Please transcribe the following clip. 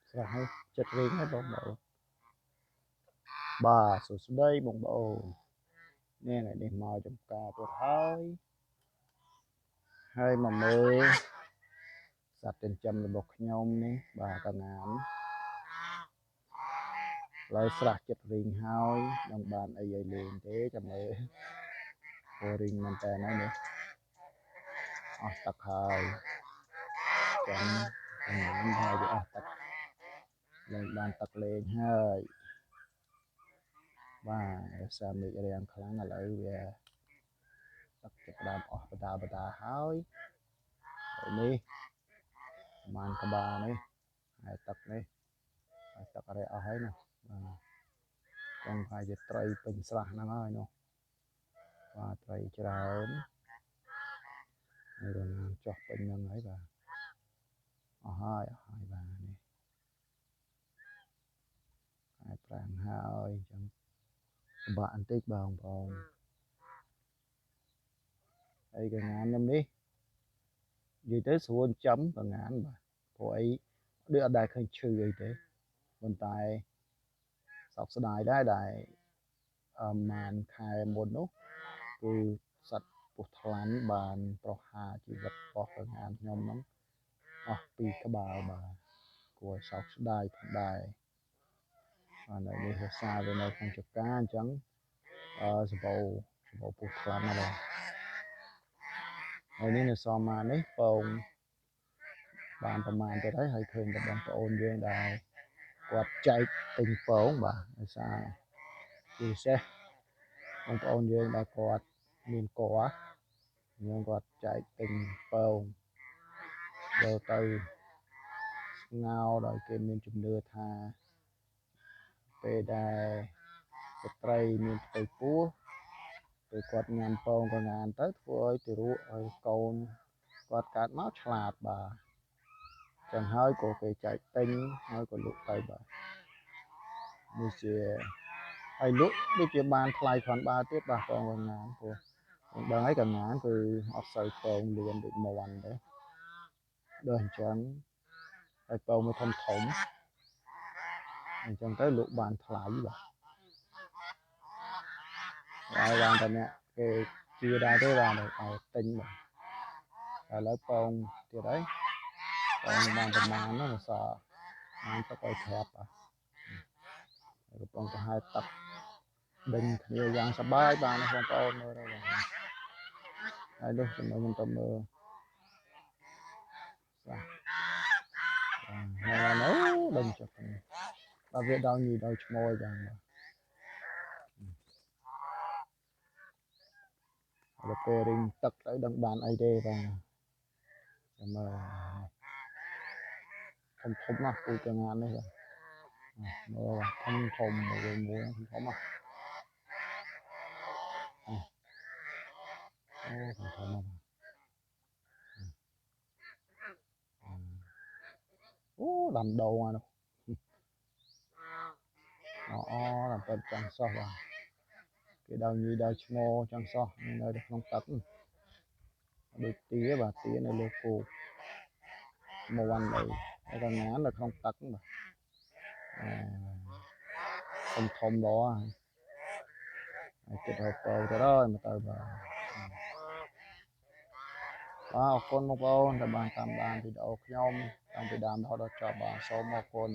ស្រះនេះចិត្តរៀងហើយបងប្អូនបាទសួស្តីបងប្អូននេះថ្ងៃនេះមកចំការទៀតហើយមកមើលសត្វចិញ្ចឹមរបស់ខ្ញុំនេះបាទកងានឡើយស្រះចិត្តរៀងហើយនឹងបានអីឲ្យលេងទេចាំមើលព្រោះរៀងមែនតើនេះអស់ទឹកហើយចាំកងានហើយវាអស់ទឹកលេងបានទឹកលេងហើយបាទសារមេឃរាំងខ្លាំងឥឡូវវាទឹកចាប់ផ្ដើមអស់បដាហើយនេះប្រហែលក្បាលនេះហើយទឹកនេះហើយទឹករះអស់ហើយនោះបាទចង់ថាជាត្រីពេញស្រះហ្នឹងហើយនោះបាទត្រីច្រើនហើយរណាចុះពេញហ្នឹងហើយបាទអស់ហើយបាទនេះហើយប្រាំងហើយអញ្ចឹងពិបាកបន្តិចបងប្អូនហើយកងានខ្ញុំនេះនិយាយទៅស្រួលចំកងានបាទព្រោះអីដូចអត់ដែលឃើញឈឺអីទេប៉ុន្តែសោកស្ដាយដែរដែលប្រហែលខែមុននោះគឺសត្វពស់ថ្លាន់បានប្រហារជីវិតរបស់កងានខ្ញុំហ្នឹងអស់ពីក្បាលបាទគួរសោកស្ដាយផងដែរហើយនៅនេះរសារវានៅក្នុងចកាអញ្ចឹងសម្បូរពស់ថ្លាន់ណាបងហើយនេះនៅសមមកនេះពងបានប្រមាណទៀតហើយឃើញតែបងប្អូនយើងដែលគាត់ចែកទិញពងបាទដោយសារពិសេសបងប្អូនយើងដែលគាត់មានគភ៌យើងគាត់ចែកទិញពងយកទៅស្ងោរដោយគេមានជំនឿថាពេលដែលស្ត្រីមានផ្ទៃពោះពេលគាត់ញ៉ាំពងកងានទៅធ្វើឲ្យទារកឲ្យកូនគាត់កើតមកឆ្លាតបាទចឹងហើយក៏គេចែកទិញហើយក៏លក់ទៅបាទនេះជាហើយលក់ដូចជាបានថ្លៃផងបាទទៀតបាទពងកងានព្រោះខ្ញុំដឹងហើយកងានគឺអត់សូវពងលឿនដូចមាន់ទេដូចអញ្ចឹងហើយពងមួយធំអញ្ចឹងទៅលក់បានថ្លៃបាទហើយបានតែអ្នកគេជឿដែរទេបាទឲ្យទិញបាទឥឡូវពងទៀតហើយពងបានប្រមាណហ្នឹងសល់បានទឹកឲ្យក្រាបបាទកំពុងទៅហែទឹកដេញគ្នាយ៉ាងសប្បាយបាទបងប្អូនមើលទៅបាទហើយនោះចំណុចខ្ញុំទៅមើលបាទហើយនៅដេញចុះគ្នាបាទវាដល់ញីដល់ឈ្មោះយ៉ាងបាទពេលរីងទឹកទៅដឹងបានអីទេបាទចាំមើលធំណាស់ពូចងាននេះបាទមើលធំមួយធំណាស់អូធំណាស់អូដាំដូងអានោះដល់ពេលចង់សោះបាទគេដល់ញីដល់ឈ្មោះចង់សោះនៅក្នុងទឹកដូចទាបាទទានៅលើគោមួយវ៉ាន់ដីហើយក៏ងាននៅក្នុងទឹកបាទធំល្អហើយចិត្តហូបទៅហើយមកទៅបាទអរគុណបងប្អូនដែលបានតាមដានវីដេអូខ្ញុំតាំងពីដើមរហូតដល់ចប់បាទសូមអរគុណ